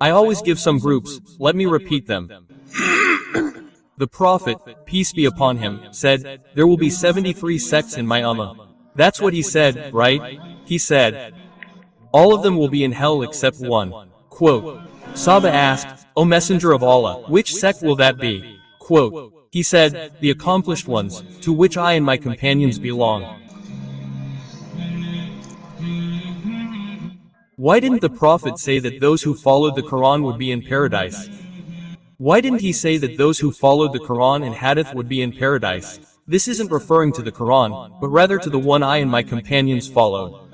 I always give some groups, let me repeat them. The Prophet, peace be upon him, said, there will be 73 sects in my ummah. That's what he said, right? He said, all of them will be in hell except one. Quote. Sahaba asked, O Messenger of Allah, which sect will that be? Quote. He said, the accomplished ones, to which I and my companions belong. Why didn't the Prophet say that those who followed the Quran would be in paradise? Why didn't he say that those who followed the Quran and Hadith would be in paradise? This isn't referring to the Quran, but rather to the one I and my companions followed.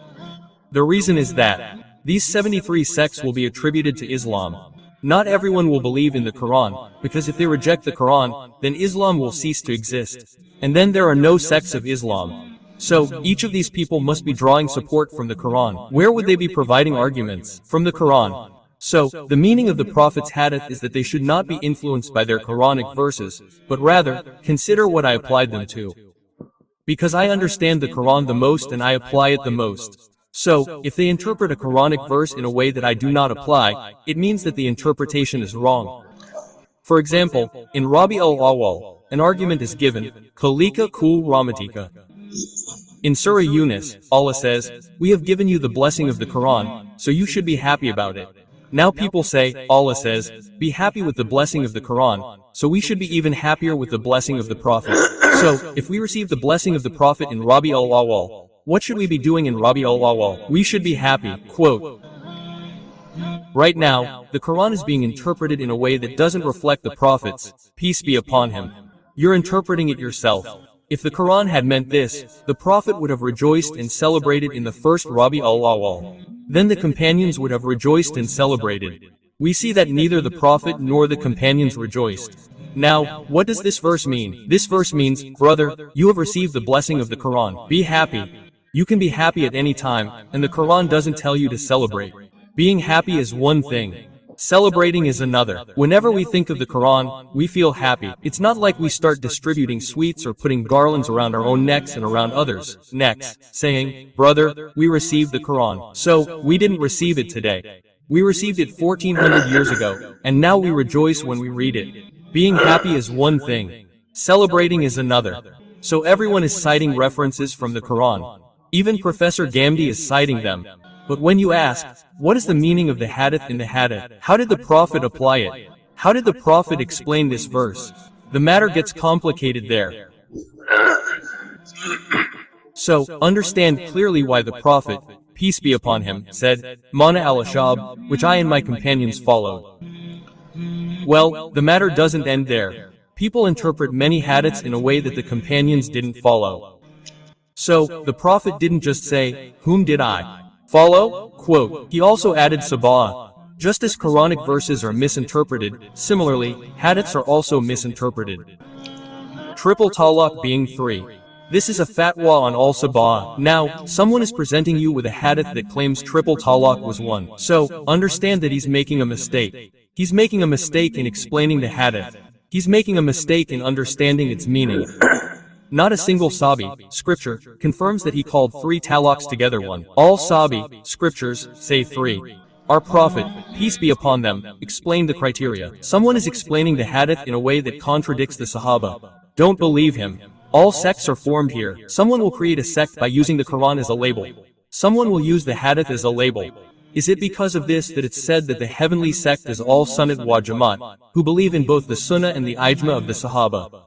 The reason is that these 73 sects will be attributed to Islam. Not everyone will believe in the Quran, because if they reject the Quran, then Islam will cease to exist. And then there are no sects of Islam. So, each of these people must be drawing support from the Quran. Where would they be providing arguments? From the Quran. So, the meaning of the Prophet's hadith is that they should not be influenced by their Quranic verses, but rather, consider what I applied them to. Because I understand the Quran the most and I apply it the most. So, if they interpret a Quranic verse in a way that I do not apply, it means that the interpretation is wrong. For example, in Rabi Ul Awal, an argument is given, Kalika kul Ramatika. In Surah Yunus, Allah says, we have given you the blessing of the Quran, so you should be happy about it. Now people say, Allah says, be happy with the blessing of the Quran, so we should be even happier with the blessing of the Prophet. So, if we receive the blessing of the Prophet in Rabi Ul Awal, what should we be doing in Rabi Ul Awal? We should be happy. Quote. Right now, the Quran is being interpreted in a way that doesn't reflect the Prophet's, peace be upon him. You're interpreting it yourself. If the Quran had meant this, the Prophet would have rejoiced and celebrated in the first Rabi Ul Awal. Then the companions would have rejoiced and celebrated. We see that neither the Prophet nor the companions rejoiced. Now, what does this verse mean? This verse means, brother, you have received the blessing of the Quran. Be happy. You can be happy at any time, and the Quran doesn't tell you to celebrate. Being happy is one thing. Celebrating is another. Whenever we think of the Quran, we feel happy. It's not like we start distributing sweets or putting garlands around our own necks and around others' necks, saying, brother, we received the Quran. So, we didn't receive it today. We received it 1400 years ago, and now we rejoice when we read it. Being happy is one thing. Celebrating is another. So everyone is citing references from the Quran. Even Professor Gamdi is citing them. But when you ask, what is the meaning of the hadith in the hadith? How did the Prophet apply it? How did the Prophet explain this verse? The matter gets complicated there. So, understand clearly why the Prophet, peace be upon him, said, Mana al-Ashab, which I and my companions followed. Well, the matter doesn't end there. People interpret many hadiths in a way that the companions didn't follow. So, the Prophet didn't just say, whom did I follow? Quote. He also added sabah. Just as Quranic verses are misinterpreted, similarly, hadiths are also misinterpreted. Triple talaq being 3. This is a fatwa on all sabah. Now, someone is presenting you with a hadith that claims triple talaq was 1. So, understand that he's making a mistake. He's making a mistake in explaining the hadith. He's making a mistake in understanding its meaning. Not a single sabit, scripture, confirms that he called 3 talaqs together 1. All sabit, scriptures, say 3. Our Prophet, peace be upon them, explained the criteria. Someone is explaining the hadith in a way that contradicts the Sahaba. Don't believe him. All sects are formed here. Someone will create a sect by using the Quran as a label. Someone will use the hadith as a label. Is it because of this that it's said that the heavenly sect is all Sunnat wa Jamaat, who believe in both the Sunnah and the Ijma of the Sahaba?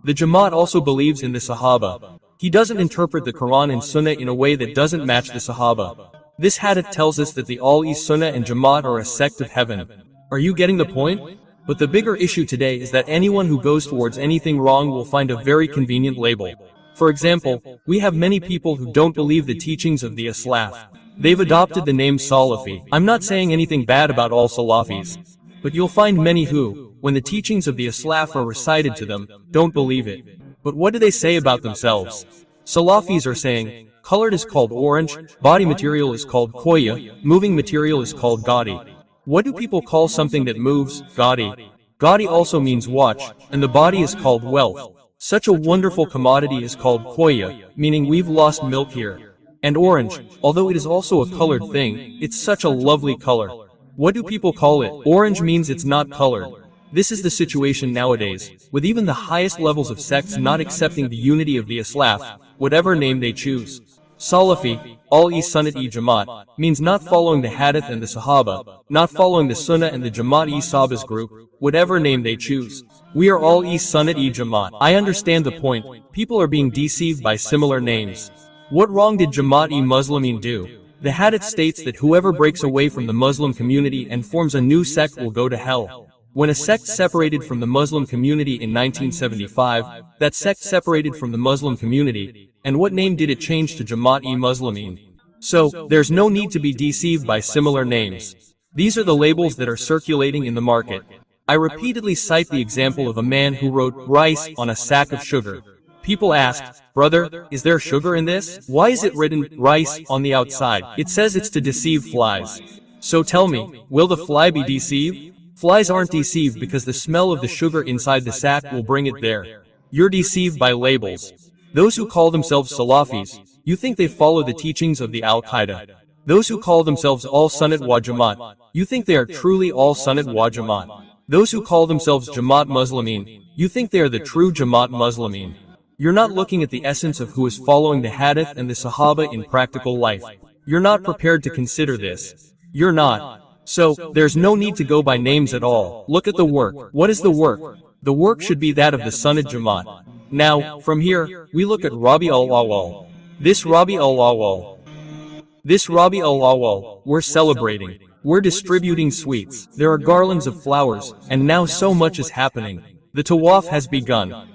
The Jamaat also believes in the Sahaba. He doesn't interpret the Quran and Sunnah in a way that doesn't match the Sahaba. This hadith tells us that the all-East Sunnah and Jamaat are a sect of heaven. Are you getting the point? But the bigger issue today is that anyone who goes towards anything wrong will find a very convenient label. For example, we have many people who don't believe the teachings of the Aslaf. They've adopted the name Salafi. I'm not saying anything bad about all Salafis. But you'll find many who, when the teachings of the Aslaf are recited to them, don't believe it. But what do they say about themselves? Salafis are saying, colored is called orange, body material is called koya, moving material is called gaudy. What do people call something that moves? Gaudy. Gaudy also means watch, and the body is called wealth. Such a wonderful commodity is called koya, meaning we've lost milk here. And orange, although it is also a colored thing, it's such a lovely color. What do people call it? Orange means it's not colored. This is the situation nowadays, with even the highest levels of sects not accepting the unity of the Islaf, whatever name they choose. Salafi, al-e-sunnat-e jamaat, means not following the hadith and the sahaba, not following the sunnah and the jamaat-e-sabas group, whatever name they choose. We are all e-sunnat-e jamaat. I understand the point, people are being deceived by similar names. What wrong did Jamaat-e-Muslimin do? The hadith states that whoever breaks away from the Muslim community and forms a new sect will go to hell. When a sect separated from the Muslim community in 1975, that sect separated from the Muslim community, and what name did it change to Jamaat-e-Muslimin? So, there's no need to be deceived by similar names. These are the labels that are circulating in the market. I repeatedly cite the example of a man who wrote rice on a sack of sugar. People asked, brother, is there sugar in this? Why is it written rice on the outside? It says it's to deceive flies. So tell me, will the fly be deceived? Flies aren't deceived because the smell of the sugar inside the sack will bring it there. You're deceived by labels. Those who call themselves Salafis, you think they follow the teachings of the Al-Qaeda. Those who call themselves Al-Sunnat wa Jamaat, you think they are truly Al-Sunnat wa Jamaat. Those who call themselves Jamaat Muslimin, you think they are the true Jamaat Muslimin. You're not looking at the essence of who is following the hadith and the sahaba in practical life. You're not prepared to consider this. You're not. So, there's no need to go by names at all. Look at the work. What is the work? The work should be that of the Sunnat Jamaat. Now, from here, we look at Rabi Ul Awal. This Rabi Ul Awal, we're celebrating. We're distributing sweets. There are garlands of flowers, and now so much is happening. The tawaf has begun.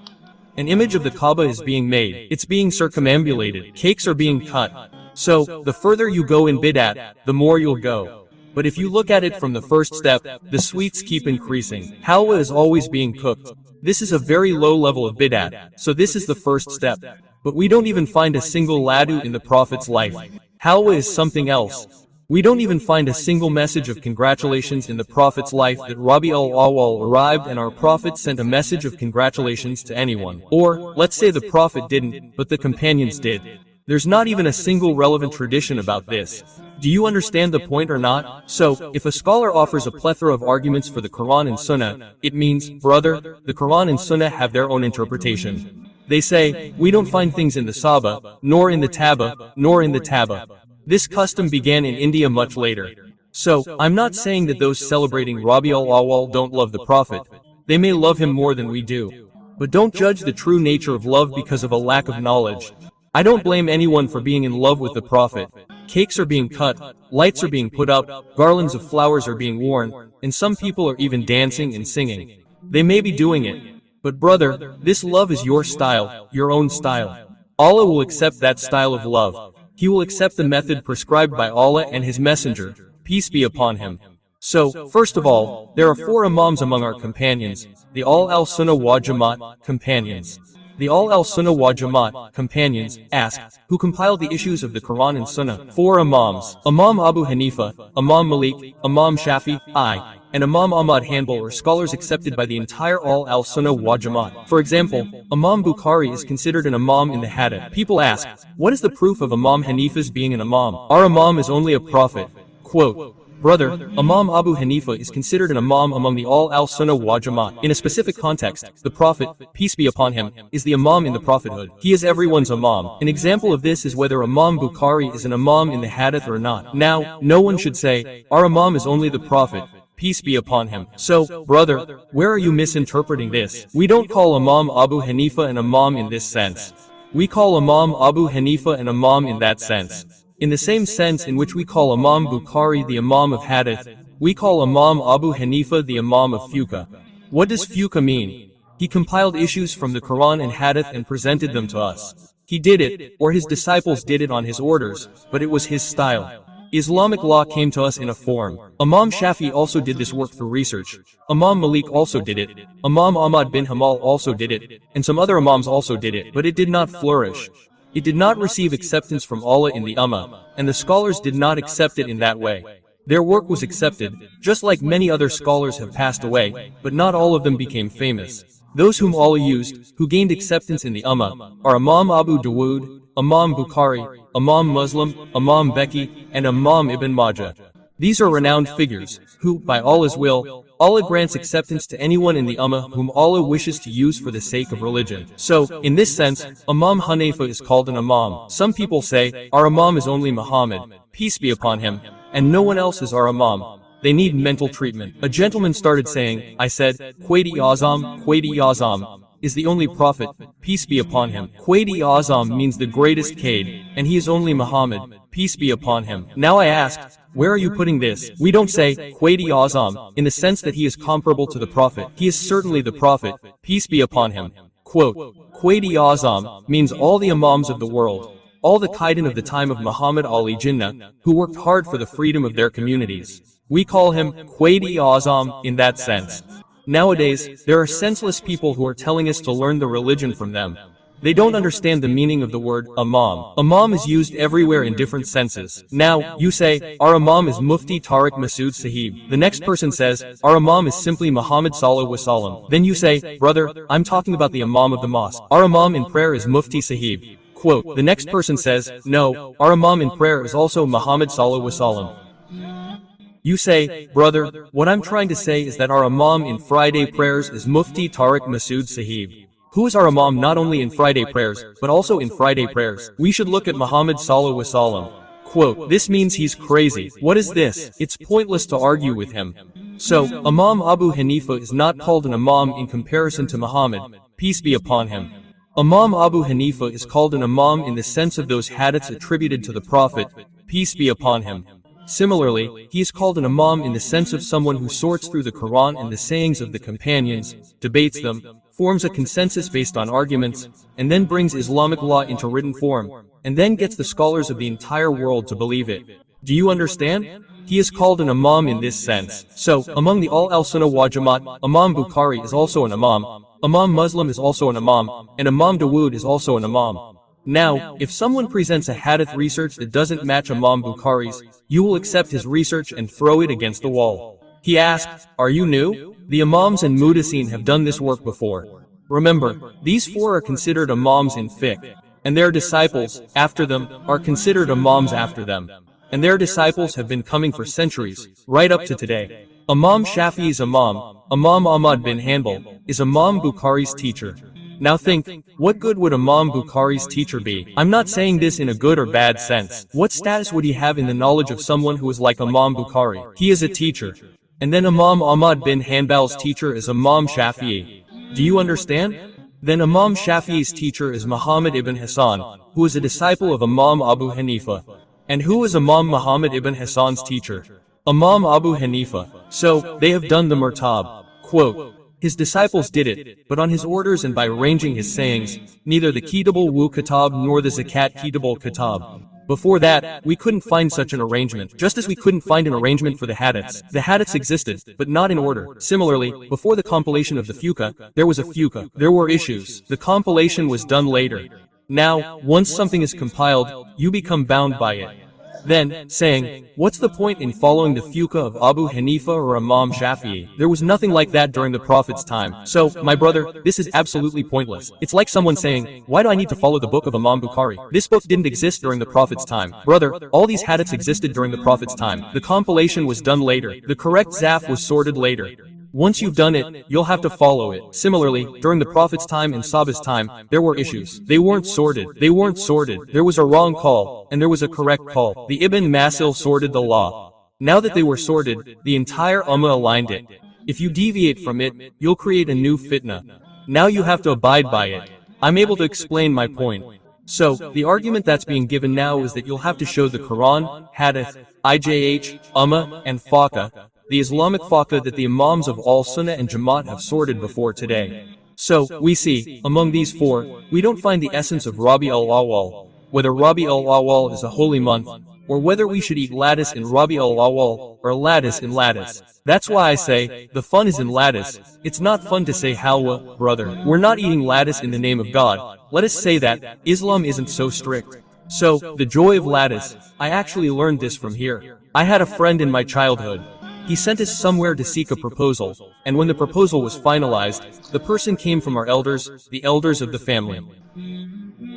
An image of the Kaaba is being made. It's being circumambulated. Cakes are being cut. So, the further you go in bid'at, the more you'll go. But if you look at it from the first step, the sweets keep increasing. Halwa is always being cooked. This is a very low level of bid'at, so this is the first step. But we don't even find a single ladu in the Prophet's life. Halwa is something else. We don't even find a single message of congratulations in the Prophet's life that Rabi Ul Awal arrived and our Prophet sent a message of congratulations to anyone. Or, let's say the Prophet didn't, but the companions did. There's not even a single relevant tradition about this. Do you understand the point or not? So, if a scholar offers a plethora of arguments for the Quran and Sunnah, it means, brother, the Quran and Sunnah have their own interpretation. They say, we don't find things in the Saba, nor in the Taba, nor in the Taba. This custom began in India much later. So, I'm not saying that those celebrating Rabi Ul Awal don't love the Prophet. They may love him more than we do. But don't judge the true nature of love because of a lack of knowledge. I don't blame anyone for being in love with the Prophet. Cakes are being cut, lights are being put up, garlands of flowers are being worn, and some people are even dancing and singing. They may be doing it. But brother, this love is your style, your own style. Allah will accept that style of love. He will accept the method prescribed by Allah and His Messenger, peace be upon him. So, first of all, there are 4 Imams among our companions, the Al-Sunnah wa Jamaat companions. The Al-Sunnah wa Jamaat companions ask, who compiled the issues of the Quran and Sunnah? 4 Imams, Imam Abu Hanifa, Imam Malik, Imam Shafi, and Imam Ahmad Hanbal are scholars accepted by the entire Al-Sunnah wa Jamaat. For example, Imam Bukhari is considered an Imam in the Hadith. People ask, what is the proof of Imam Hanifa's being an Imam? Our Imam is only a prophet. Quote, brother, Imam Abu Hanifa is considered an Imam among the Al-Sunnah wa Jamaat. In a specific context, the Prophet, peace be upon him, is the Imam in the prophethood. He is everyone's Imam. An example of this is whether Imam Bukhari is an Imam in the Hadith or not. Now, no one should say, our Imam is only the Prophet, peace be upon him. So, brother, where are you misinterpreting this? We don't call Imam Abu Hanifa an Imam in this sense. We call Imam Abu Hanifa an Imam in that sense. In the same sense in which we call Imam Bukhari the Imam of Hadith, we call Imam Abu Hanifa the Imam of Fiqh. What does Fiqh mean? He compiled issues from the Quran and Hadith and presented them to us. He did it, or his disciples did it on his orders, but it was his style. Islamic law came to us in a form. Imam Shafi also did this work through research. Imam Malik also did it. Imam Ahmad bin Hanbal also did it, and some other Imams also did it, but it did not flourish. It did not receive acceptance from Allah in the Ummah, and the scholars did not accept it in that way. Their work was accepted, just like many other scholars have passed away, but not all of them became famous. Those whom Allah used, who gained acceptance in the Ummah, are Imam Abu Dawood, Imam Bukhari, Imam Muslim, Imam Beki, and Imam Ibn Majah. These are renowned figures, who, by Allah's will, Allah grants acceptance to anyone in the Ummah whom Allah wishes to use for the sake of religion. So, in this sense, Imam Hanifa is called an Imam. Some people say, our Imam is only Muhammad, peace be upon him, and no one else is our Imam. They need mental treatment. A gentleman started saying, I said, Quaidi-Azam is the only prophet, peace be upon him. Quaidi-Azam means the greatest Qaid, and he is only Muhammad, peace be upon him. Now I asked, where are you putting this? We don't say, Quaidi-Azam, in the sense that he is comparable to the prophet. He is certainly the prophet, peace be upon him. Quote, Quaidi-Azam means all the Imams of the world, all the Qaidin of the time of Muhammad Ali Jinnah, who worked hard for the freedom of their communities. We call him Quaidi-Azam in that sense. Nowadays, there are senseless people who are telling us to learn the religion from them. They don't understand the meaning of the word Imam. Imam is used everywhere in different senses. Now, you say, our Imam is Mufti Tariq Masood Sahib. The next person says, our Imam is simply Muhammad Sallallahu Alaihi Wasallam. Then you say, brother, I'm talking about the Imam of the mosque. Our Imam in prayer is Mufti Sahib. Quote, the next person says, no, our Imam in prayer is also Muhammad Sallallahu Alaihi Wasallam. You say, brother, what I'm trying to say is that our Imam in Friday prayers is Mufti Tariq Masood Sahib. Who is our Imam not only in Friday prayers, but also in Friday prayers? We should look at Muhammad Sallallahu Alaihi Wasallam. Quote, this means he's crazy. What is this? It's pointless to argue with him. So, Imam Abu Hanifa is not called an Imam in comparison to Muhammad, peace be upon him. Imam Abu Hanifa is called an Imam in the sense of those hadiths attributed to the Prophet, peace be upon him. Similarly, he is called an Imam in the sense of someone who sorts through the Quran and the sayings of the companions, debates them, forms a consensus based on arguments, and then brings Islamic law into written form, and then gets the scholars of the entire world to believe it. Do you understand? He is called an Imam in this sense. So, among the Al Sunnah wal Jamaat, Imam Bukhari is also an Imam, Imam Muslim is also an Imam, and Imam Dawood is also an Imam. Now, if someone presents a hadith research that doesn't match Imam Bukhari's, you will accept his research and throw it against the wall. He asked, are you new? The Imams and Mudasseen have done this work before. Remember, these four are considered Imams in fiqh, and their disciples, after them, are considered Imams after them. And their disciples have been coming for centuries, right up to today. Imam Shafi'i's Imam, Imam Ahmad bin Hanbal, is Imam Bukhari's teacher. Now think, what good would Imam Bukhari's teacher be? I'm not saying this in a good or bad sense. What status would he have in the knowledge of someone who is like Imam Bukhari? He is a teacher. And then Imam Ahmad bin Hanbal's teacher is Imam Shafi'i. Do you understand? Then Imam Shafi'i's teacher is Muhammad ibn Hassan, who is a disciple of Imam Abu Hanifa. And who is Imam Muhammad ibn Hassan's teacher? Imam Abu Hanifa. So, they have done the murtab. Quote, his disciples did it, but on his orders and by arranging his sayings, neither the Kitabul Wu Kitab nor the Zakat Kitabul Kitab. Before that, we couldn't find such an arrangement, just as we couldn't find an arrangement for the hadiths. The hadiths existed, but not in order. Similarly, before the compilation of the Fuqah, there was a Fuqah. There were issues. The compilation was done later. Now, once something is compiled, you become bound by it. Then, saying, what's the point in following the Fuqah of Abu Hanifa or Imam Shafi'i? There was nothing like that during the Prophet's time. So, my brother, this is absolutely pointless. It's like someone saying, why do I need to follow the book of Imam Bukhari? This book didn't exist during the Prophet's time. Brother, all these hadiths existed during the Prophet's time. The compilation was done later. The correct zaf was sorted later. Once you've done it, you'll have to follow it. Similarly, during the Prophet's time and Sahaba's time, there were issues. They weren't sorted. There was a wrong call, and there was a correct call. The Ibn Masil sorted the law. Now that they were sorted, the entire Ummah aligned it. If you deviate from it, you'll create a new fitna. Now you have to abide by it. I'm able to explain my point. So, the argument that's being given now is that you'll have to show the Quran, Hadith, IJH, Ummah, and Faqih, the Islamic Faqih that the Imams of all Sunnah and Jamaat have sorted before today. So, we see, among these four, we don't find the essence of Rabi Ul Awal, whether Rabi Ul Awal is a holy month, or whether we should eat lattice in Rabi Ul Awal, or lattice in lattice. That's why I say, the fun is in lattice. It's not fun to say halwa, brother. We're not eating lattice in the name of God. Let us say that, Islam isn't so strict. So, the joy of lattice, I actually learned this from here. I had a friend in my childhood. He sent us somewhere to seek a proposal, and when the proposal was finalized, the person came from our elders, the elders of the family.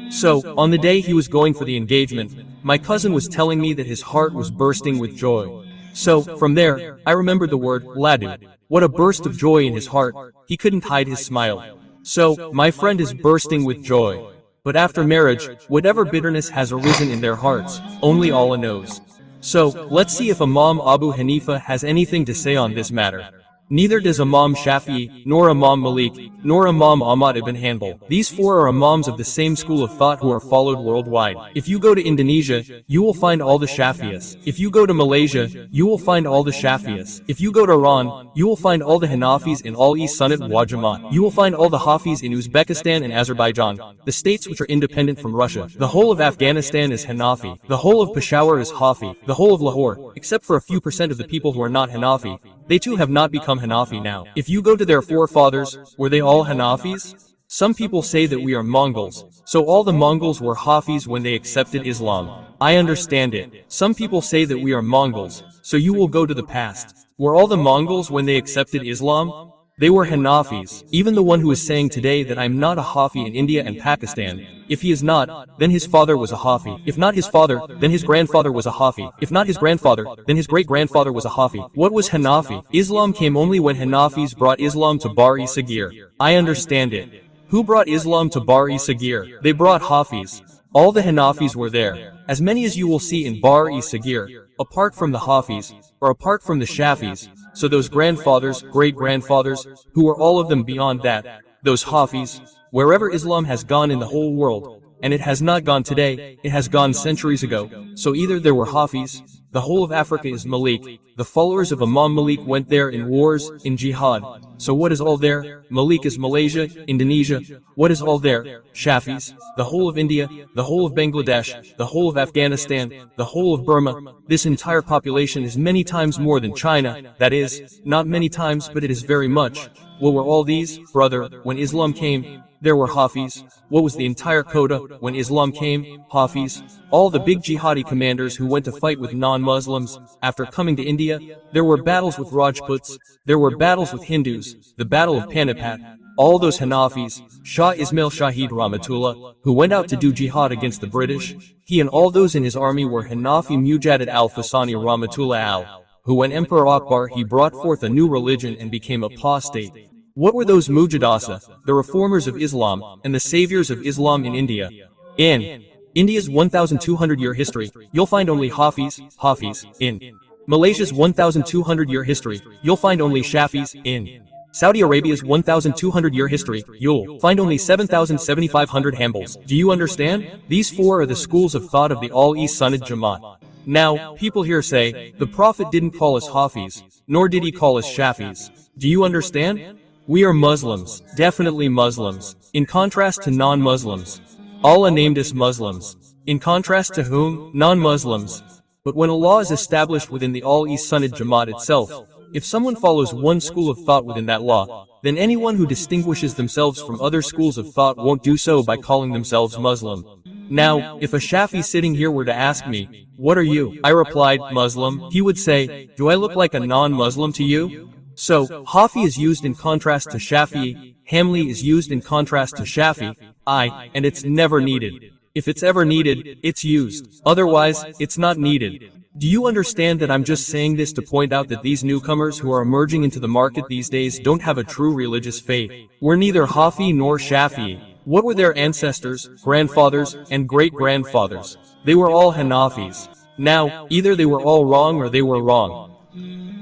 So, on the day he was going for the engagement, my cousin was telling me that his heart was bursting with joy. So, from there, I remembered the word, ladu. What a burst of joy in his heart, he couldn't hide his smile. So, my friend is bursting with joy. But after marriage, whatever bitterness has arisen in their hearts, only Allah knows. So, let's see if Imam Abu Hanifa has anything to say on this matter. Neither does Imam Shafi'i, nor Imam Malik, nor Imam Ahmad ibn Hanbal. These four are Imams of the same school of thought who are followed worldwide. If you go to Indonesia, you will find all the Shafi'is. If you go to Malaysia, you will find all the Shafi'is. If you go to Iran, you will find all the Hanafis in all East Sunnat wa Jamaat. You will find all the Hafis in Uzbekistan and Azerbaijan, the states which are independent from Russia. The whole of Afghanistan is Hanafi. The whole of Peshawar is Hafi. The whole of Lahore, except for a few % of the people who are not Hanafi, they too have not become Hanafi now. If you go to their forefathers, were they all Hanafis? Some people say that we are Mongols, so all the Mongols were Hafis when they accepted Islam. I understand it. Some people say that we are Mongols, so you will go to the past. Were all the Mongols when they accepted Islam? They were Hanafis. Even the one who is saying today that I'm not a Hafi in India and Pakistan, if he is not, then his father was a Hafi. If not his father, then his grandfather was a Hafi. If not his grandfather, then his great-grandfather was a Hafi. What was Hanafi? Islam came only when Hanafis brought Islam to Bar-e Sagir. I understand it. Who brought Islam to Bar-e Sagir? They brought Hafis. All the Hanafis were there, as many as you will see in Bar-e Sagir, apart from the Hafis, or apart from the Shafis. So those grandfathers, great-grandfathers, who were all of them beyond that, those Hafis, wherever Islam has gone in the whole world, and it has not gone today, it has gone centuries ago. So either there were Hafis, the whole of Africa is Malik, the followers of Imam Malik went there in wars, in jihad. So what is all there? Malik is Malaysia, Indonesia. What is all there? Shafis, the whole of India, the whole of Bangladesh, the whole of Afghanistan, the whole of Burma. This entire population is many times more than China, that is, not many times but it is very much. What were all these, brother, when Islam came? There were Hafis. What was the entire quota when Islam came? Hafis. All the big jihadi commanders who went to fight with non-Muslims. After coming to India, there were battles with Rajputs. There were battles with Hindus. The battle of Panipat. All those Hanafis. Shah Ismail Shahid Rahmatullah, who went out to do jihad against the British. He and all those in his army were Hanafi Mujaddid al-Fasani Rahmatullah al, who when Emperor Akbar he brought forth a new religion and became apostate. What were those Mujadasa, the reformers of Islam, and the saviors of Islam in India? In India's 1,200-year history, you'll find only Hafis. In Malaysia's 1,200-year history, you'll find only Shafis. In Saudi Arabia's 1,200-year history, you'll find only 7,7500 Hanbals. Do you understand? These four are the schools of thought of the All-East Sunnat Jamaat. Now, people here say, the Prophet didn't call us Hafis, nor did he call us Shafis. Do you understand? We are Muslims, definitely Muslims, in contrast to non-Muslims. Allah named us Muslims. In contrast to whom? Non-Muslims. But when a law is established within the All-East Sunnat Jamaat itself, if someone follows one school of thought within that law, then anyone who distinguishes themselves from other schools of thought won't do so by calling themselves Muslim. Now, if a Shafi sitting here were to ask me, what are you? I replied, Muslim. He would say, do I look like a non-Muslim to you? So, Hafi is used in contrast to Shafi'i, Hamli is used in contrast to Shafi, and it's never needed. If it's ever needed, it's used. Otherwise, it's not needed. Do you understand that I'm just saying this to point out that these newcomers who are emerging into the market these days don't have a true religious faith? We're neither Hafi nor Shafi'i. What were their ancestors, grandfathers, and great-grandfathers? They were all Hanafis. Now, either they were all wrong or they were wrong.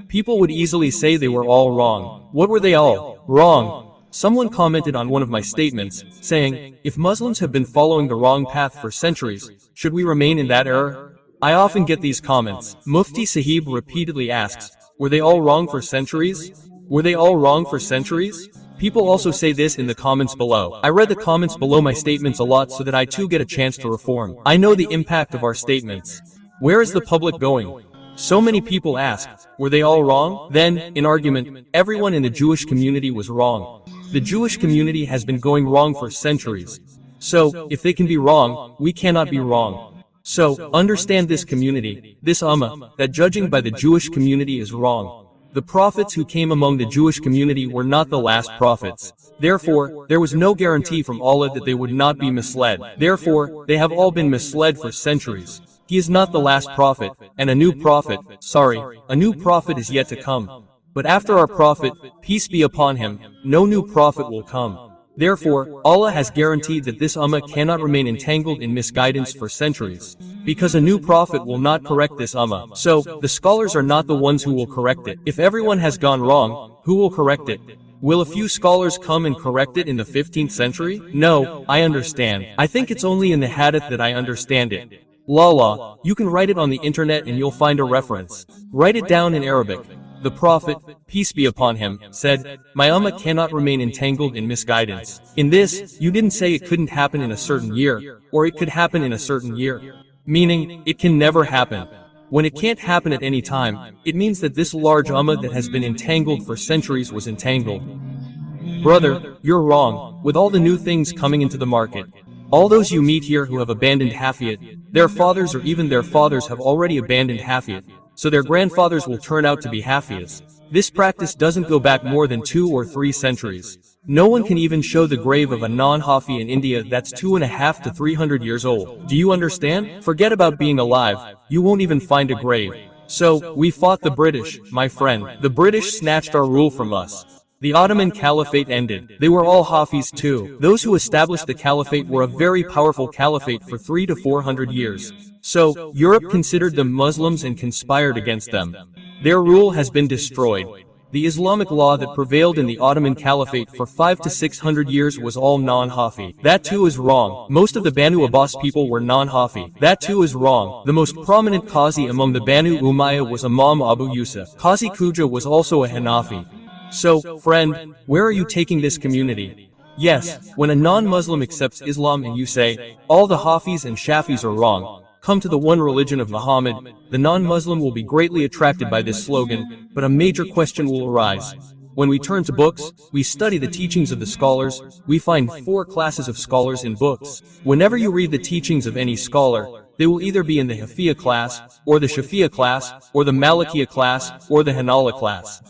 People would easily say they were all wrong. What were they all? Wrong. Someone commented on one of my statements, saying, if Muslims have been following the wrong path for centuries, should we remain in that error? I often get these comments. Mufti Sahib repeatedly asks, were they all wrong for centuries? Were they all wrong for centuries? People also say this in the comments below. I read the comments below my statements a lot so that I too get a chance to reform. I know the impact of our statements. Where is the public going? So many people ask, were they all wrong? Then, in argument, everyone in the Jewish community was wrong. The Jewish community has been going wrong for centuries. So, if they can be wrong, we cannot be wrong. So, understand this community, this ummah, that judging by the Jewish community is wrong. The prophets who came among the Jewish community were not the last prophets. Therefore, there was no guarantee from Allah that they would not be misled. Therefore, they have all been misled for centuries. He is not the last prophet, and a new prophet is yet to come. But after our prophet, peace be upon him, no new prophet will come. Therefore, Allah has guaranteed that this ummah cannot remain entangled in misguidance for centuries, because a new prophet will not correct this ummah. So, the scholars are not the ones who will correct it. If everyone has gone wrong, who will correct it? Will a few scholars come and correct it in the 15th century? No, I understand. I think it's only in the hadith that I understand it. Lala, you can write it on the internet and you'll find a reference. Write it down in Arabic. The Prophet, peace be upon him, said, "My ummah cannot remain entangled in misguidance." In this, you didn't say it couldn't happen in a certain year, or it could happen in a certain year. Meaning, it can never happen. When it can't happen at any time, it means that this large ummah that has been entangled for centuries was entangled. Brother, you're wrong, with all the new things coming into the market. All those you meet here who have abandoned Hafiyat, their fathers or even their fathers have already abandoned Hafiyat, so their grandfathers will turn out to be Hafiyas. This practice doesn't go back more than 2 or 3 centuries. No one can even show the grave of a non-Hafi in India that's 2.5 to 300 years old. Do you understand? Forget about being alive, you won't even find a grave. So, we fought the British, my friend. The British snatched our rule from us. The Ottoman Caliphate ended. They were all Hafis too. Those who established the Caliphate were a very powerful caliphate for 300 to 400 years. So, Europe considered them Muslims and conspired against them. Their rule has been destroyed. The Islamic law that prevailed in the Ottoman Caliphate for 500 to 600 years was all non-Hafi. That too is wrong. Most of the Banu Abbas people were non-Hafi. That too is wrong. The most prominent Qazi among the Banu Umayyah was Imam Abu Yusuf. Qazi Khuja was also a Hanafi. So, friend, where are you taking this community? Yes, when a non-Muslim accepts Islam and you say, all the Hafis and Shafis are wrong, come to the one religion of Muhammad, the non-Muslim will be greatly attracted by this slogan, but a major question will arise. When we turn to books, we study the teachings of the scholars, we find 4 classes of scholars in books. Whenever you read the teachings of any scholar, they will either be in the Hafiyya class, or the Shafi'iyya class, or the Malikiyya class, or the Hanala class.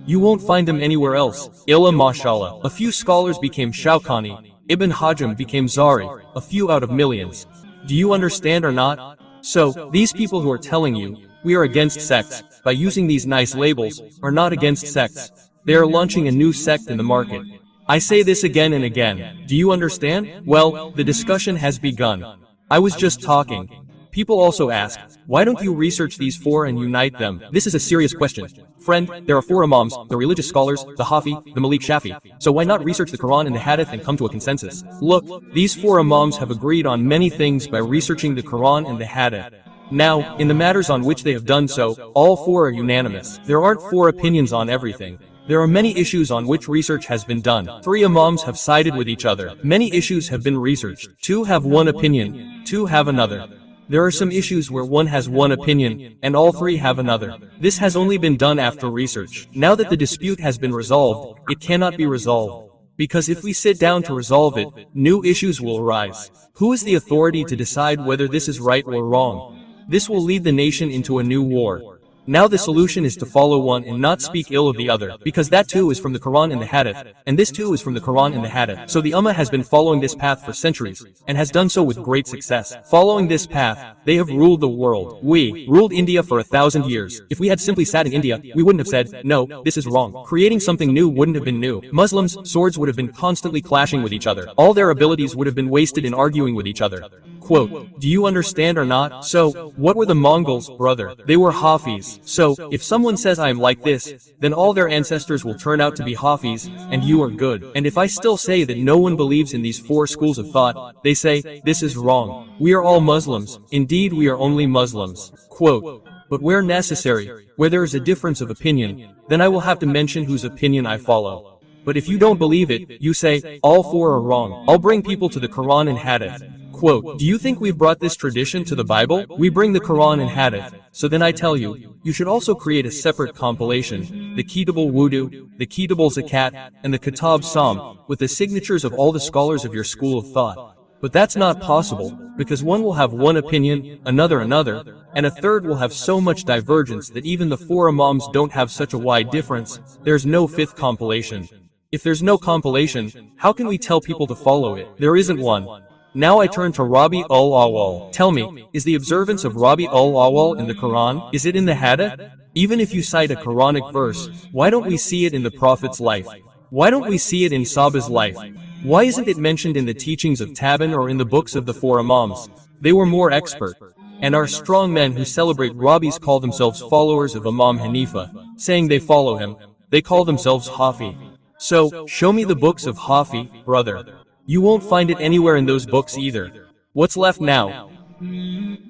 You won't find them anywhere else. Illa mashallah. A few scholars became Shawkani, Ibn Hajam became Zari, a few out of millions. Do you understand or not? So, these people who are telling you, we are against sects, by using these nice labels, are not against sects. They are launching a new sect in the market. I say this again and again. Do you understand? Well, the discussion has begun. I was just talking. People also ask, why don't you research these 4 and unite them? This is a serious question. Friend, there are 4 Imams, the religious scholars, the Hafi, the Malik Shafi. So why not research the Quran and the Hadith and come to a consensus? Look, these 4 Imams have agreed on many things by researching the Quran and the Hadith. Now, in the matters on which they have done so, all 4 are unanimous. There aren't 4 opinions on everything. There are many issues on which research has been done. 3 Imams have sided with each other. Many issues have been researched. 2 have one opinion, 2 have another. There are some issues where one has one opinion, and all 3 have another. This has only been done after research. Now that the dispute has been resolved, it cannot be resolved. Because if we sit down to resolve it, new issues will arise. Who is the authority to decide whether this is right or wrong? This will lead the nation into a new war. Now the solution is to follow one and not speak ill of the other, because that too is from the Quran and the Hadith, and this too is from the Quran and the Hadith. So the Ummah has been following this path for centuries, and has done so with great success. Following this path, they have ruled the world. We ruled India for 1,000 years. If we had simply sat in India, we wouldn't have said, no, this is wrong. Creating something new wouldn't have been new. Muslims' swords would have been constantly clashing with each other. All their abilities would have been wasted in arguing with each other. Quote, do you understand or not? So, what were the Mongols, brother? They were Hafis. So, if someone says I am like this, then all their ancestors will turn out to be Hafis, and you are good. And if I still say that no one believes in these 4 schools of thought, they say, this is wrong. We are all Muslims. Indeed, we are only Muslims. Quote, but where necessary, where there is a difference of opinion, then I will have to mention whose opinion I follow. But if you don't believe it, you say, all 4 are wrong. I'll bring people to the Quran and Hadith. Quote, do you think we've brought this tradition to the Bible? We bring the Quran and Hadith. So then I tell you, you should also create a separate compilation, the Kitab al-Wudu, the Kitab al-Zakat, and the Kitab Sam, with the signatures of all the scholars of your school of thought. But that's not possible, because one will have one opinion, another, and a third will have so much divergence that even the 4 Imams don't have such a wide difference. There's no 5th compilation. If there's no compilation, how can we tell people to follow it? There isn't one. Now I turn to Rabi Ul Awal. Tell me, is the observance of Rabi Ul Awal in the Quran? Is it in the Hadith? Even if you cite a Quranic verse, why don't we see it in the Prophet's life? Why don't we see it in Sahaba's life? Why isn't it mentioned in the teachings of Taban or in the books of the four Imams? They were more expert. And our strong men who celebrate Rabis call themselves followers of Imam Hanifa, saying they follow him. They call themselves Hafi. So, show me the books of Hafi, brother. You won't find it anywhere in those books either. What's left now?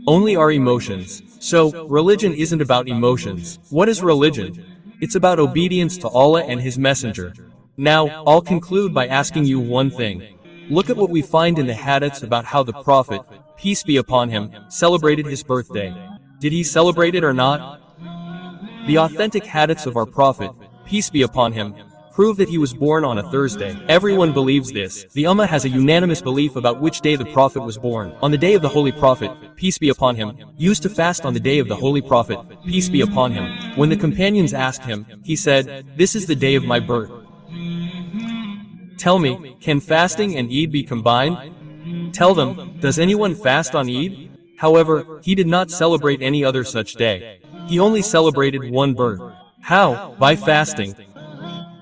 Only our emotions. So, religion isn't about emotions. What is religion? It's about obedience to Allah and His Messenger. Now, I'll conclude by asking you one thing. Look at what we find in the hadiths about how the Prophet, peace be upon him, celebrated his birthday. Did he celebrate it or not? The authentic hadiths of our Prophet, peace be upon him, prove that he was born on a Thursday. Everyone believes this. The Ummah has a unanimous belief about which day the Prophet was born. On the day of the Holy Prophet, peace be upon him, used to fast on the day of the Holy Prophet, peace be upon him. When the companions asked him, he said, "This is the day of my birth." Tell me, can fasting and Eid be combined? Tell them, does anyone fast on Eid? However, he did not celebrate any other such day. He only celebrated one birth. How? By fasting.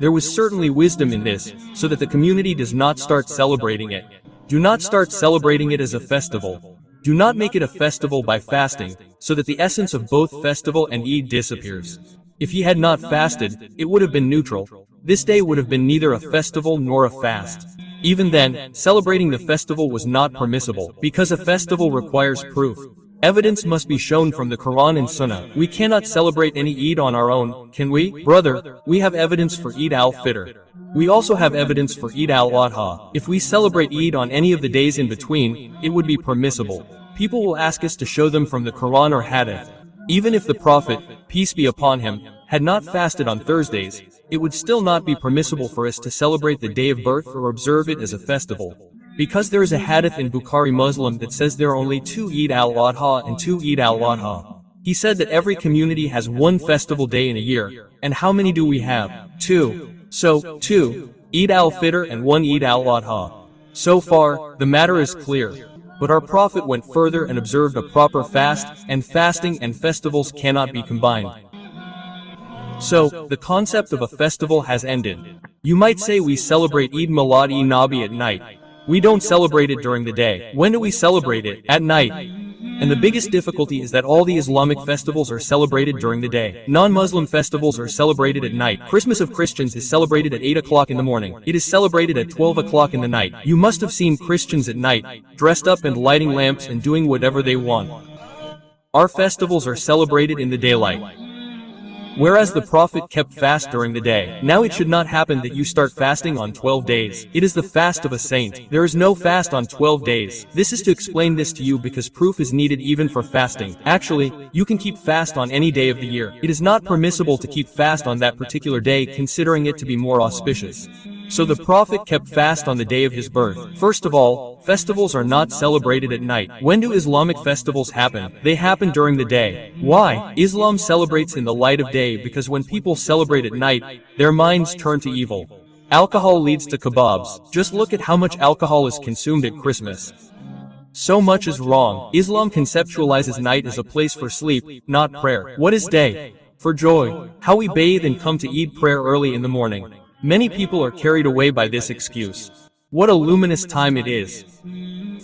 There was certainly wisdom in this, so that the community does not start celebrating it. Do not start celebrating it as a festival. Do not make it a festival by fasting, so that the essence of both festival and Eid disappears. If he had not fasted, it would have been neutral. This day would have been neither a festival nor a fast. Even then, celebrating the festival was not permissible, because a festival requires proof. Evidence must be shown from the Quran and Sunnah. We cannot celebrate any Eid on our own, can we? Brother, we have evidence for Eid al-Fitr. We also have evidence for Eid al-Adha. If we celebrate Eid on any of the days in between, it would be permissible. People will ask us to show them from the Quran or Hadith. Even if the Prophet, peace be upon him, had not fasted on Thursdays, it would still not be permissible for us to celebrate the day of birth or observe it as a festival. Because there is a hadith in Bukhari Muslim that says there are only 2 Eid al-Adha and 2 Eid al-Adha. He said that every community has one festival day in a year, and how many do we have? 2. So, 2 Eid al-Fitr and 1 Eid al-Adha. So far, the matter is clear. But our Prophet went further and observed a proper fast, and fasting and festivals cannot be combined. So, the concept of a festival has ended. You might say we celebrate Eid Milad-e-Nabi at night. We don't celebrate it during the day. When do we celebrate it? At night. And the biggest difficulty is that all the Islamic festivals are celebrated during the day. Non-Muslim festivals are celebrated at night. Christmas of Christians is celebrated at 8 o'clock in the morning. It is celebrated at 12 o'clock in the night. You must have seen Christians at night, dressed up and lighting lamps and doing whatever they want. Our festivals are celebrated in the daylight. Whereas the Prophet kept fast during the day. Now it should not happen that you start fasting on 12 days. It is the fast of a saint. There is no fast on 12 days. This is to explain this to you because proof is needed even for fasting. Actually, you can keep fast on any day of the year. It is not permissible to keep fast on that particular day, considering it to be more auspicious. So the Prophet kept fast on the day of his birth. First of all, festivals are not celebrated at night. When do Islamic festivals happen? They happen during the day. Why? Islam celebrates in the light of day because when people celebrate at night, their minds turn to evil. Alcohol leads to kebabs. Just look at how much alcohol is consumed at Christmas. So much is wrong. Islam conceptualizes night as a place for sleep, not prayer. What is day? For joy. How we bathe and come to Eid prayer early in the morning. Many people are carried away by this excuse. What a luminous time it is.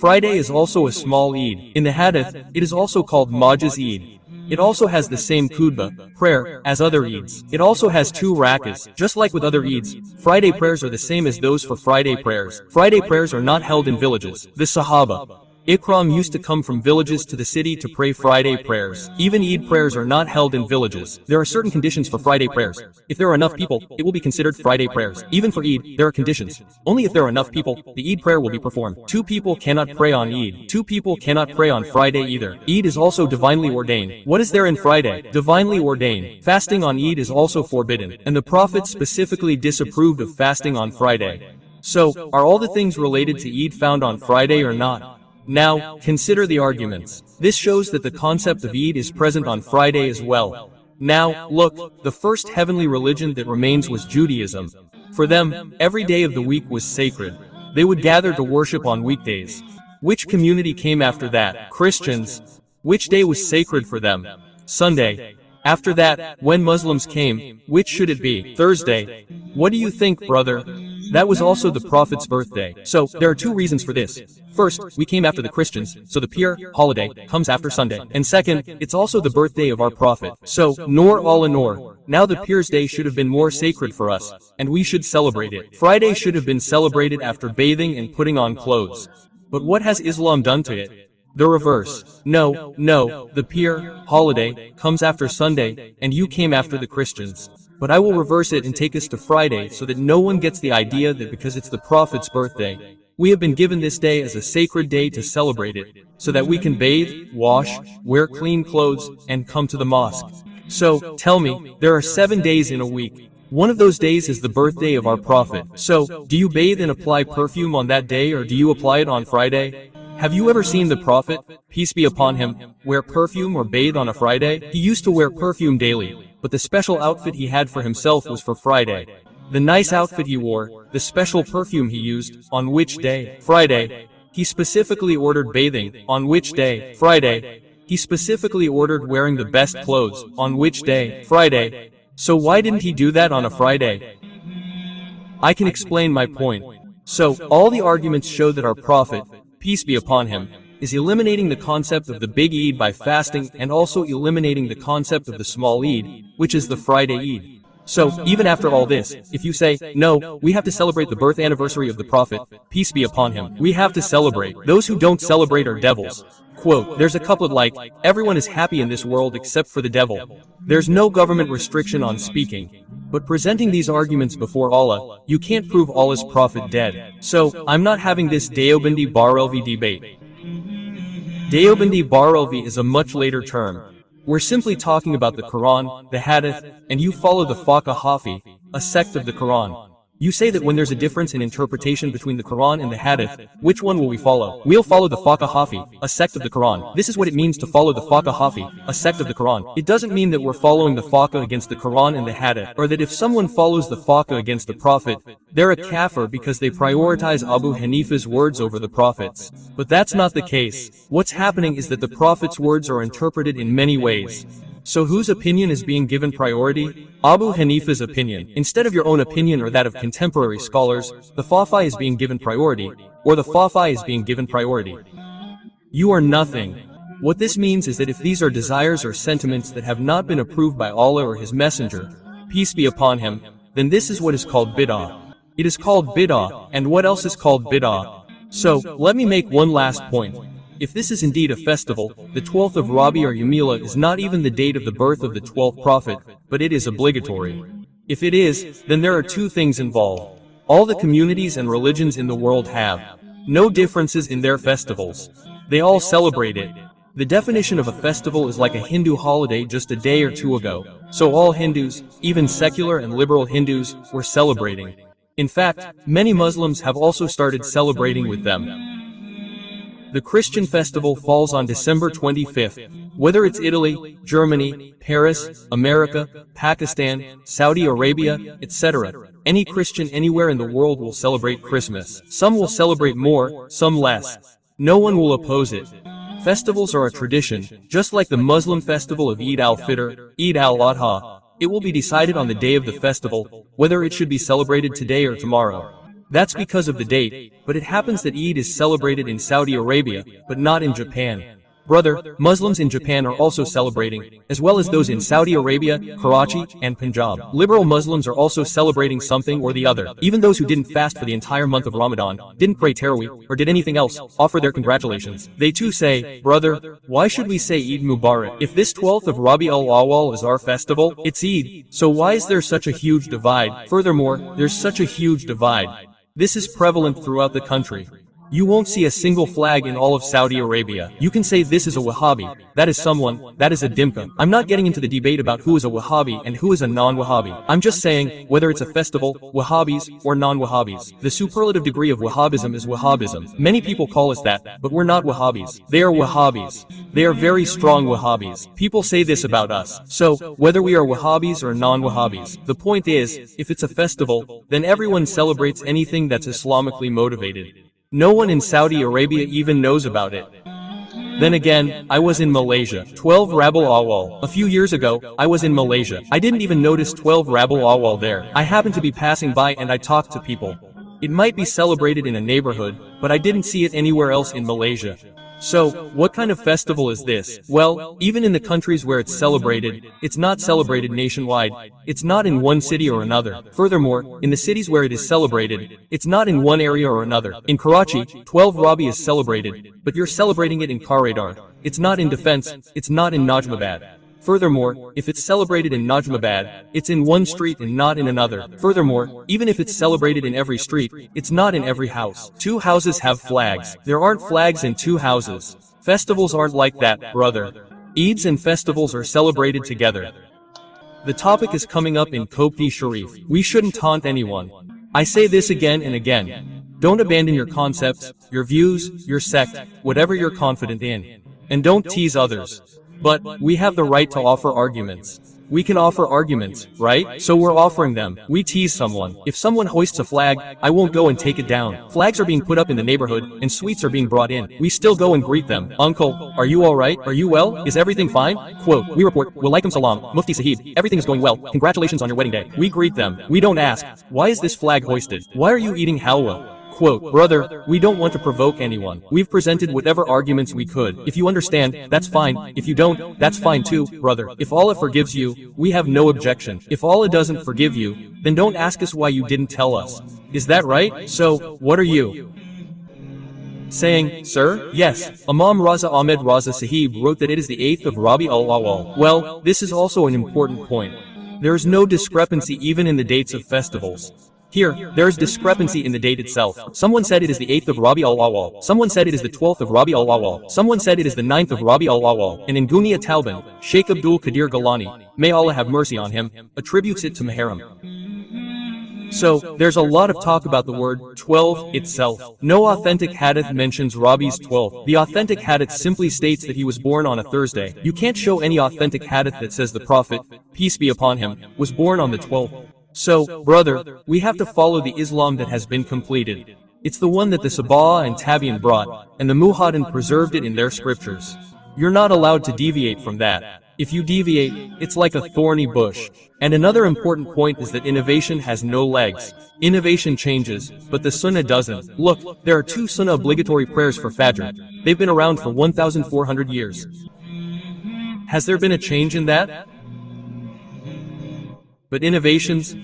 Friday is also a small Eid. In the Hadith, it is also called Majaz Eid. It also has the same khutbah, prayer, as other Eids. It also has 2 rakats. Just like with other Eids, Friday prayers are the same as those for Friday prayers. Friday prayers are not held in villages. The Sahaba Ikram used to come from villages to the city to pray Friday prayers. Even Eid prayers are not held in villages. There are certain conditions for Friday prayers. If there are enough people, it will be considered Friday prayers. Even for Eid, there are conditions. Only if there are enough people, the Eid prayer will be performed. 2 people cannot pray on Eid. 2 people cannot pray on Friday either. Eid is also divinely ordained. What is there in Friday? Divinely ordained. Fasting on Eid is also forbidden, and the Prophet specifically disapproved of fasting on Friday. So, are all the things related to Eid found on Friday or not? Now, consider the arguments. This shows that the concept of Eid is present on Friday as well. Now, look, the first heavenly religion that remains was Judaism. For them, every day of the week was sacred. They would gather to worship on weekdays. Which community came after that? Christians. Which day was sacred for them? Sunday. After that, when Muslims came, which should it be? Thursday. What do you think, brother? That was also the Prophet's birthday. So, there are two reasons for this. First, we came after the Christians, so the pure holiday comes after Sunday. And second, it's also the birthday of our Prophet. So, Noor Allah Noor. Now the Pure's Day should have been more sacred for us, and we should celebrate it. Friday should have been celebrated after bathing and putting on clothes. But what has Islam done to it? The reverse. No, the pure holiday comes after Sunday, and you came after the Christians. But I will reverse it and take us to Friday so that no one gets the idea that because it's the Prophet's birthday, we have been given this day as a sacred day to celebrate it, so that we can bathe, wash, wear clean clothes, and come to the mosque. So, tell me, there are 7 days in a week. One of those days is the birthday of our Prophet. So, do you bathe and apply perfume on that day, or do you apply it on Friday? Have you ever seen the Prophet, peace be upon him, wear perfume or bathe on a Friday? He used to wear perfume daily, but the special outfit he had for himself was for Friday. The nice outfit he wore, the special perfume he used, on which day? Friday. He specifically ordered bathing, on which day? Friday. He specifically ordered wearing the best clothes, on which day? Friday. So why didn't he do that on a Friday? I can explain my point. So, all the arguments show that our Prophet, peace be upon him, is eliminating the concept of the big Eid by fasting and also eliminating the concept of the small Eid, which is the Friday Eid. So, even after all this, if you say, no, we have to celebrate the birth anniversary of the Prophet, peace be upon him, we have to celebrate. Those who don't celebrate are devils. Quote, there's a couplet like, everyone is happy in this world except for the devil. There's no government restriction on speaking. But presenting these arguments before Allah, you can't prove Allah's Prophet dead. So, I'm not having this Deobandi Barelvi debate. Deobandi Barelvi is a much later term. We're simply talking about the Quran, the Hadith, and you follow the Faqa Hafi, a sect of the Quran. You say that when there's a difference in interpretation between the Quran and the Hadith, which one will we follow? We'll follow the Faqa Hafi, a sect of the Quran. This is what it means to follow the Faqa Hafi, a sect of the Quran. It doesn't mean that we're following the Faqa against the Quran and the Hadith, or that if someone follows the Faqa against the Prophet, they're a kafir because they prioritize Abu Hanifa's words over the Prophet's. But that's not the case. What's happening is that the Prophet's words are interpreted in many ways. So whose opinion is being given priority? Abu Hanifa's opinion. Instead of your own opinion or that of contemporary scholars, the Fafa is being given priority, or the Fafa is being given priority. You are nothing. What this means is that if these are desires or sentiments that have not been approved by Allah or His Messenger, peace be upon him, then this is what is called bid'ah. It is called bid'ah, and what else is called bid'ah? So, let me make one last point. If this is indeed a festival, the 12th of Rabi or Yamila is not even the date of the birth of the 12th Prophet, but it is obligatory. If it is, then there are two things involved. All the communities and religions in the world have no differences in their festivals. They all celebrate it. The definition of a festival is like a Hindu holiday just a day or two ago. So all Hindus, even secular and liberal Hindus, were celebrating. In fact, many Muslims have also started celebrating with them. The Christian festival falls on December 25th. Whether it's Italy, Germany, Paris, America, Pakistan, Saudi Arabia, etc., any Christian anywhere in the world will celebrate Christmas. Some will celebrate more, some less. No one will oppose it. Festivals are a tradition, just like the Muslim festival of Eid al-Fitr, Eid al-Adha. It will be decided on the day of the festival, whether it should be celebrated today or tomorrow. That's because of the date, but it happens that Eid is celebrated in Saudi Arabia, but not in Japan. Brother, Muslims in Japan are also celebrating, as well as those in Saudi Arabia, Karachi, and Punjab. Liberal Muslims are also celebrating something or the other. Even those who didn't fast for the entire month of Ramadan, didn't pray Taraweeh, or did anything else, offer their congratulations. They too say, brother, why should we say Eid Mubarak? If this 12th of Rabi Ul Awal is our festival, it's Eid. So why is there such a huge divide? Furthermore, there's such a huge divide. This is prevalent throughout the country. You won't see a single flag in all of Saudi Arabia. You can say this is a Wahhabi, that is someone, that is a Dimka. I'm not getting into the debate about who is a Wahhabi and who is a non-Wahhabi. I'm just saying, whether it's a festival, Wahhabis, or non-Wahhabis. The superlative degree of Wahhabism is Wahhabism. Many people call us that, but we're not Wahhabis. They are Wahhabis. They are very strong Wahhabis. People say this about us. So, whether we are Wahhabis or non-Wahhabis, the point is, if it's a festival, then everyone celebrates anything that's Islamically motivated. No one in Saudi Arabia even knows about it. Then again, I was in Malaysia. 12 Rabi Ul Awal. A few years ago, I was in Malaysia. I didn't even notice 12 Rabi Ul Awal there. I happened to be passing by and I talked to people. It might be celebrated in a neighborhood, but I didn't see it anywhere else in Malaysia. So, what kind of festival is this? Well, even in the countries where it's celebrated, it's not celebrated nationwide. It's not in one city or another. Furthermore, in the cities where it is celebrated, it's not in one area or another. In Karachi, 12 Rabi is celebrated, but you're celebrating it in Karadar. It's not in Defense, it's not in Najmabad. Furthermore, if it's celebrated in Najmabad, it's in one street and not in another. Furthermore, even if it's celebrated in every street, it's not in every house. 2 houses have flags. There aren't flags in 2 houses. Festivals aren't like that, brother. Eids and festivals are celebrated together. The topic is coming up in Kopti Sharif. We shouldn't taunt anyone. I say this again and again. Don't abandon your concepts, your views, your sect, whatever you're confident in. And don't tease others. But, we have the right to offer arguments. We can offer arguments, right? So we're offering them. We tease someone. If someone hoists a flag, I won't go and take it down. Flags are being put up in the neighborhood, and sweets are being brought in. We still go and greet them. Uncle, are you alright? Are you well? Is everything fine? Quote, we report, Walaikum salam, Mufti Sahib, everything is going well. Congratulations on your wedding day. We greet them. We don't ask, why is this flag hoisted? Why are you eating halwa? Quote, brother, we don't want to provoke anyone. We've presented whatever arguments we could. If you understand, that's fine. If you don't, that's fine too, brother. If Allah forgives you, we have no objection. If Allah doesn't forgive you, then don't ask us why you didn't tell us. Is that right? So, what are you saying, sir? Yes, Imam Raza Ahmed Raza Sahib wrote that it is the 8th of Rabi Ul Awal. Well, this is also an important point. There is no discrepancy even in the dates of festivals. Here, there is discrepancy in the date itself. Someone said it is the 8th of Rabi Ul Awal. Someone said it is the 12th of Rabi Ul Awal. Someone said it is the 9th of Rabi Ul Awal. And in Gunia Talban, Sheikh Abdul Qadir Gilani, may Allah have mercy on him, attributes it to Muharram. So, there's a lot of talk about the word 12 itself. No authentic hadith mentions Rabi's 12. The authentic hadith simply states that he was born on a Thursday. You can't show any authentic hadith that says the Prophet, peace be upon him, was born on the 12th. So, brother, we have to follow the Islam that has been completed. It's the one that the Sahaba and Tabi'in brought, and the Muhaddin preserved it in their scriptures. You're not allowed to deviate from that. If you deviate, it's like a thorny bush. And another important point is that innovation has no legs. Innovation changes, but the Sunnah doesn't. Look, there are 2 Sunnah obligatory prayers for Fajr. They've been around for 1,400 years. Has there been a change in that? But innovations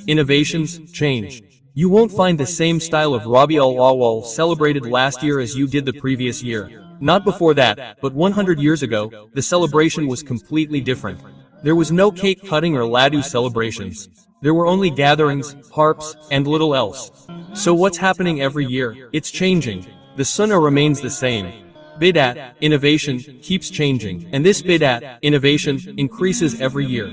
change. You won't find the same style of Rabi Ul Awal celebrated last year as you did the previous year. Not before that, but 100 years ago, the celebration was completely different. There was no cake cutting or laddu celebrations. There were only gatherings, harps, and little else. So what's happening every year? It's changing. The Sunnah remains the same. Bid'at, innovation, keeps changing. And this bid'at, innovation, increases every year.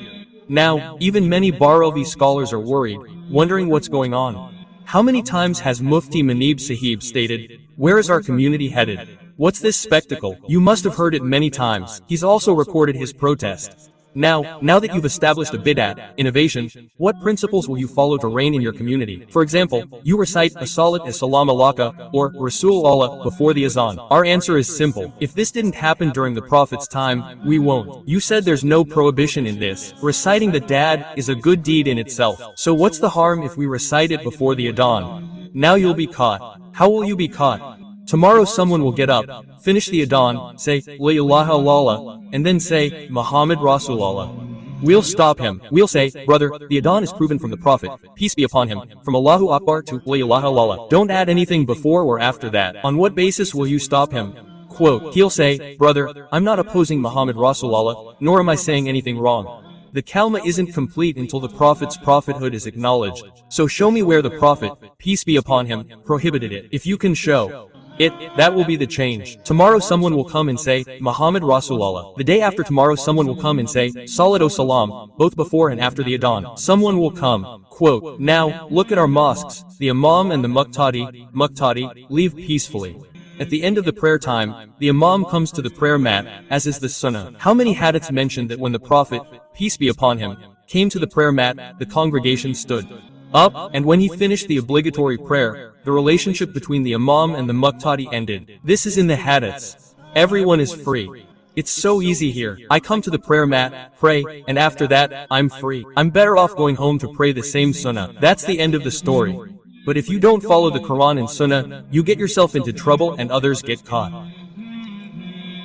Now, even many Barelvi scholars are worried, wondering what's going on. How many times has Mufti Manib Sahib stated, where is our community headed? What's this spectacle? You must have heard it many times. He's also recorded his protest. Now that you've established a bid'at, innovation, what principles will you follow to reign in your community? For example, you recite as-salat as-salam alaka, or Rasul Allah before the azan. Our answer is simple. If this didn't happen during the Prophet's time, we won't. You said there's no prohibition in this. Reciting the dad is a good deed in itself. So what's the harm if we recite it before the adhan? Now you'll be caught. How will you be caught? Tomorrow someone will get up, finish the adhan, say, La ilaha illallah, and then say, Muhammad Rasulullah. We'll stop him. We'll say, brother, the adhan is proven from the Prophet, peace be upon him, from Allahu Akbar to La ilaha illallah. Don't add anything before or after that. On what basis will you stop him? Quote, he'll say, brother, I'm not opposing Muhammad Rasulullah, nor am I saying anything wrong. The kalma isn't complete until the Prophet's prophethood is acknowledged. So show me where the Prophet, peace be upon him, prohibited it. If you can show it, that will be the change. Tomorrow someone will come and say, Muhammad Rasulullah. The day after tomorrow someone will come and say, Salat o Salam, both before and after the adhan. Someone will come. Quote, now, look at our mosques. The Imam and the Muqtadi, leave peacefully. At the end of the prayer time, the Imam comes to the prayer mat, as is the Sunnah. How many hadiths mention that when the Prophet, peace be upon him, came to the prayer mat, the congregation stood? Up, and when he finished the obligatory prayer, the relationship between the Imam and the Muqtadi ended. This is in the hadiths. Everyone is free. It's so easy here. I come to the prayer mat, pray, and after that, I'm free. I'm better off going home to pray the same sunnah. That's the end of the story. But if you don't follow the Quran and Sunnah, you get yourself into trouble and others get caught.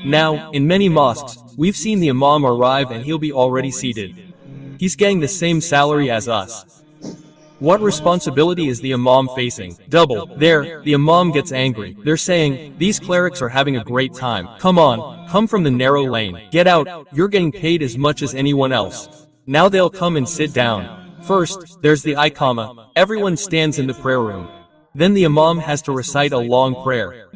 Now, in many mosques, we've seen the Imam arrive and he'll be already seated. He's getting the same salary as us. What responsibility is the Imam facing? Double. There, the Imam gets angry. They're saying, these clerics are having a great time. Come on, come from the narrow lane. Get out, you're getting paid as much as anyone else. Now they'll come and sit down. First, there's the iqama. Everyone stands in the prayer room. Then the Imam has to recite a long prayer.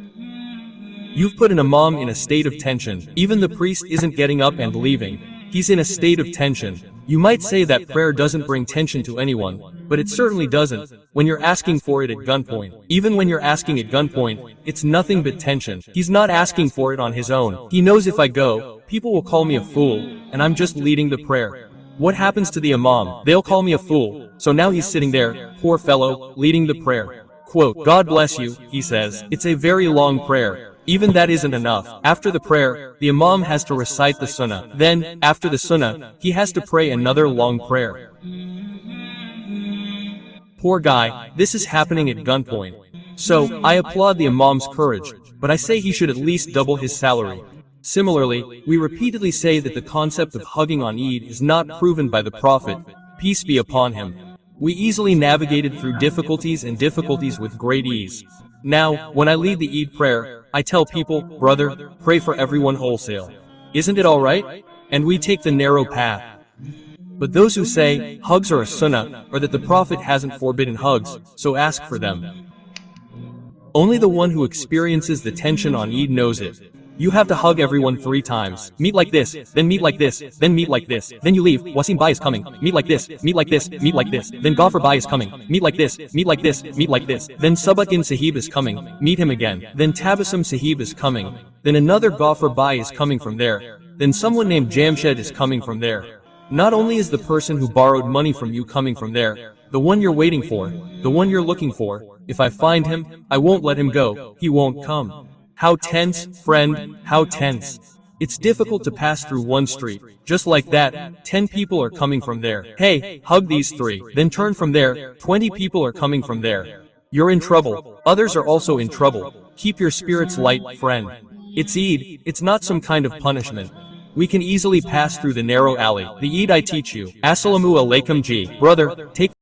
You've put an Imam in a state of tension. Even the priest isn't getting up and leaving. He's in a state of tension. You might say that prayer doesn't bring tension to anyone, but it certainly doesn't when you're asking for it at gunpoint. Even when you're asking at gunpoint, it's nothing but tension. He's not asking for it on his own. He knows if I go, people will call me a fool, and I'm just leading the prayer. What happens to the Imam? They'll call me a fool. So now he's sitting there, poor fellow, leading the prayer. Quote, God bless you, he says. It's a very long prayer. Even that isn't enough. After the prayer, the Imam has to recite the Sunnah. Then, after the Sunnah, he has to pray another long prayer. Poor guy, this is happening at gunpoint. So, I applaud the Imam's courage, but I say he should at least double his salary. Similarly, we repeatedly say that the concept of hugging on Eid is not proven by the Prophet, peace be upon him. We easily navigated through difficulties with great ease. Now, when I lead the Eid prayer, I tell people, brother, pray for everyone wholesale. Isn't it alright? And we take the narrow path. But those who say, hugs are a sunnah, or that the Prophet hasn't forbidden hugs, so ask for them. Only the one who experiences the tension on Eid knows it. You have to hug everyone 3 times. Meet like this, then meet like this, then meet like this. Then you leave, Wasim Bhai is coming. Meet like this, meet like this, meet like this. Then Ghaffar Bhai is coming. Meet like this, meet like this, meet like this. Then Sabakin Sahib is coming. Meet him again. Then Tabassum Sahib is coming. Then another Ghaffar Bhai is coming from there. Then someone named Jamshed is coming from there. Not only is the person who borrowed money from you coming from there, the one you're waiting for, the one you're looking for, if I find him, I won't let him go, he won't come. How tense, friend, how tense. It's difficult to pass through one street. Just like that, 10 people are coming from there. Hey, hug these 3. Then turn from there, 20 people are coming from there. You're in trouble. Others are also in trouble. Keep your spirits light, friend. It's Eid, it's not some kind of punishment. We can easily pass through the narrow alley. The Eid I teach you. Assalamu alaikum ji. Brother, take